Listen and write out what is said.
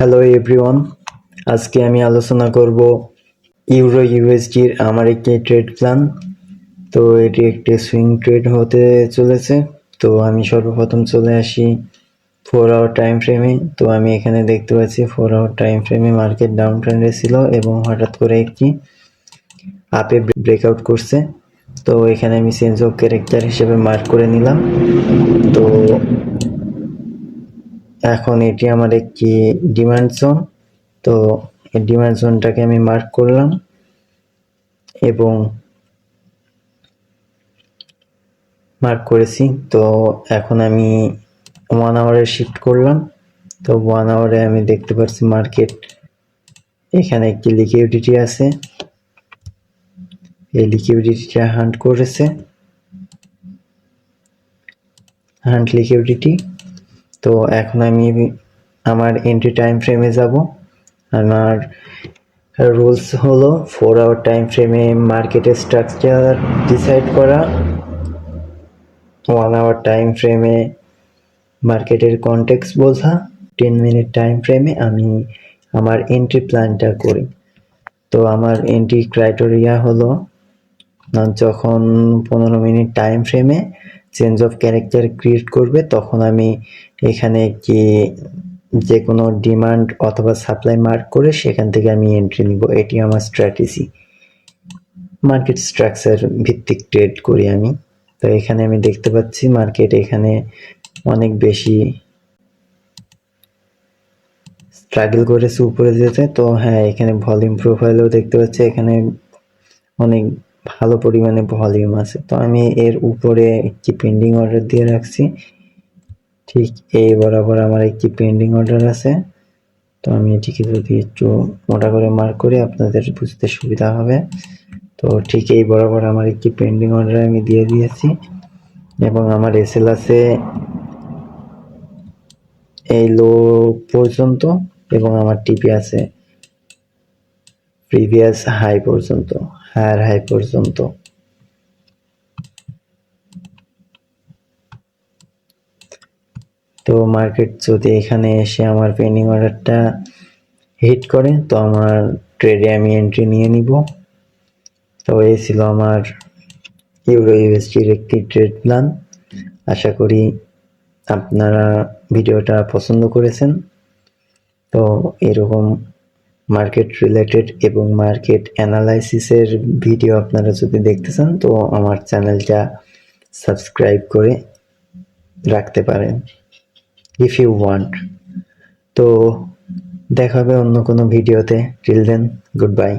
Hello everyone, আজকে আমি আলোচনা করব ইউরো ইউএসডির আমার একটি ট্রেড প্ল্যান। তো এটি একটি সুইং ট্রেড হতে চলেছে। তো আমি সর্বপ্রথম চলে আসি 4 আওয়ার টাইম ফ্রেমে। তো আমি এখানে দেখতে পাচ্ছি 4 আওয়ার টাইম ফ্রেমে মার্কেট ডাউন ট্রেন্ডে ছিল এবং হঠাৎ করে একটি আপে ব্রেকআউট করছে। তো এখানে আমি চেঞ্জ অফ ক্যারেক্টার হিসেবে মার্ক করে নিলাম। তো এখন এটি আমার একটি ডিমান্ড জোন। তো এই ডিমান্ড জোনটাকে আমি মার্ক করলাম এবং মার্ক করেছি। তো এখন আমি 1 আওয়ারে শিফট করলাম। তো 1 আওয়ারে আমি দেখতে পাচ্ছি মার্কেট এখানে একটি লিকুইডিটি আছে, এই লিকুইডিটিটা হান্ট করেছে, হান্ট লিকুইডিটি। তো এখন আমি আমার এন্ট্রি টাইম ফ্রেমে যাব। আমার রুলস হলো 4 আওয়ার টাইম ফ্রেমে মার্কেটের স্ট্রাকচার ডিসাইড করা, 1 আওয়ার টাইম ফ্রেমে মার্কেটের কনটেক্সট বোঝা, 10 মিনিট টাইম ফ্রেমে আমি আমার এন্ট্রি প্ল্যানটা করি। তো আমার এন্ট্রি ক্রাইটেরিয়া হলো যখন 15 মিনিট টাইম ফ্রেমে চেঞ্জ অফ ক্যারেক্টার ক্রিয়েট করবে তখন আমি এখানে কি যে কোনো ডিমান্ড অথবা সাপ্লাই মার্ক করে সেখান থেকে আমি এন্ট্রি নিব। এটি আমার স্ট্র্যাটেজি। মার্কেট স্ট্রাকচার ভিত্তিক ট্রেড করি আমি। তো এখানে আমি দেখতে পাচ্ছি মার্কেট এখানে অনেক বেশি স্ট্রাগল করেছে উপরে যেতে। তো হ্যাঁ, এখানে ভলিউম প্রোফাইলও দেখতে পাচ্ছি এখানে অনেক ভালো পরিমাণে ভলিউম আছে। তো আমি এর উপরে একটি পেন্ডিং অর্ডার দিয়ে রাখছি, ঠিক এই বরাবর আমার একটি পেন্ডিং অর্ডার আছে। তো আমি এটিকে যদি একটু মোটা করে মার্ক করি আপনাদের বুঝতে সুবিধা হবে। তো ঠিক এই বরাবর আমার একটি পেন্ডিং অর্ডার আমি দিয়ে দিয়েছি এবং আমার এসএল আছে এই লো পর্যন্ত এবং আমার টিপি আছে প্রিভিয়াস হাই পর্যন্ত, হায়ার হাই পর্যন্ত। তো মার্কেট যদি এখানে এসে আমার পেন্ডিং অর্ডারটা হিট করে তো আমার ট্রেডে আমি এন্ট্রি নিয়ে নিব। তো এই ছিল আমার ইউরো ইউএসডির একটি ট্রেড প্ল্যান। আশা করি আপনারা ভিডিওটা পছন্দ করেছেন। তো এরকম মার্কেট রিলেটেড এবং মার্কেট অ্যানালাইসিসের ভিডিও আপনারা যদি দেখতে চান তো আমার চ্যানেলটা সাবস্ক্রাইব করে রাখতে পারেন ইফ ইউ ওয়ান্ট। তো দেখা হবে অন্য কোনো ভিডিওতে। Till then, good by.